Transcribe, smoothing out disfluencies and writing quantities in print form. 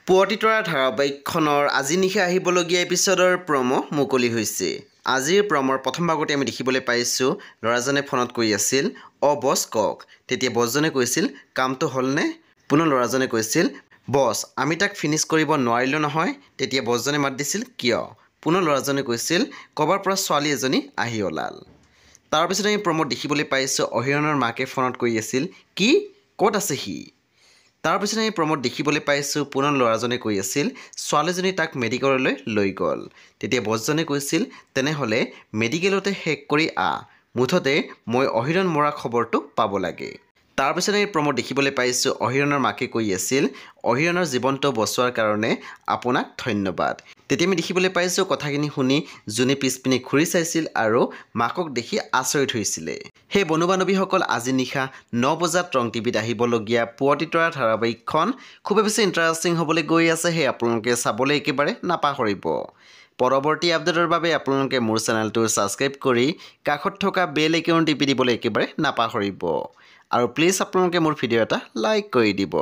পুৱতি তৰা ধাৰাবাহিকখনৰ আজি নিশা আহিবলগীয়া এপিছডৰ প্ৰমো মুকলি হৈছে। আজিৰ প্ৰমৰ প্ৰথম ভাগতে আমি দেখিবলৈ পাইছোঁ ল'ৰাজনে ফোনত কৈ আছিল, বছ কওক। তেতিয়া বছজনে কৈছিল, কামটো হ'লনে? পুনৰ ল'ৰাজনে কৈছিল, বছ আমি তাক ফিনিছ কৰিব নোৱাৰিলোঁ নহয়। তেতিয়া বছজনে মাত দিছিল, কিয়? পুনৰ ল'ৰাজনে কৈছিল, ক'ৰবাৰ পৰা ছোৱালী এজনী আহি ওলাল। তাৰপিছত আমি প্ৰমোত দেখিবলৈ পাইছোঁ অহিৰণৰ মাকে ফোনত কৈ আছিল, কি? ক'ত আছে সি? তাৰপিছত আমি প্ৰমোত দেখিবলৈ পাইছোঁ পুনৰ ল'ৰাজনে কৈ আছিল, ছোৱালীজনী তাক মেডিকেললৈ লৈ গ'ল। তেতিয়া বছজনে কৈছিল, তেনেহ'লে মেডিকেলতে শেষ কৰি মুঠতে মই অহিৰণ মৰা খবৰটো পাব লাগে। তাৰপিছত আমি প্ৰমোত দেখিবলৈ পাইছোঁ অহিৰণৰ মাকে কৈ আছিল, অহিৰণৰ জীৱনটো বচোৱাৰ কাৰণে আপোনাক ধন্যবাদ। তেতিয়া আমি দেখিবলৈ পাইছোঁ কথাখিনি শুনি জুনি পিছপিনে ঘূৰি চাইছিল আৰু মাকক দেখি আচৰিত হৈছিলে। সেই বন্ধু বান্ধৱীসকল আজি নিশা 9 বজাত ৰং টিভিত আহিবলগীয়া পুৱতি তৰা ধাৰাবাহিকখন খুবেই বেছি ইণ্টাৰেষ্টিং হ'বলৈ গৈ আছে। সেই আপোনালোকে চাবলৈ একেবাৰে নাপাহৰিব। পৰৱৰ্তী আপডেটৰ বাবে আপোনালোকে মোৰ চেনেলটো ছাবস্ক্ৰাইব কৰি কাষত থকা বেল আইকন টিপি দিবলৈ একেবাৰে নাপাহৰিব। আৰু প্লিজ আপোনালোকে মোৰ ভিডিঅ' এটা লাইক কৰি দিব।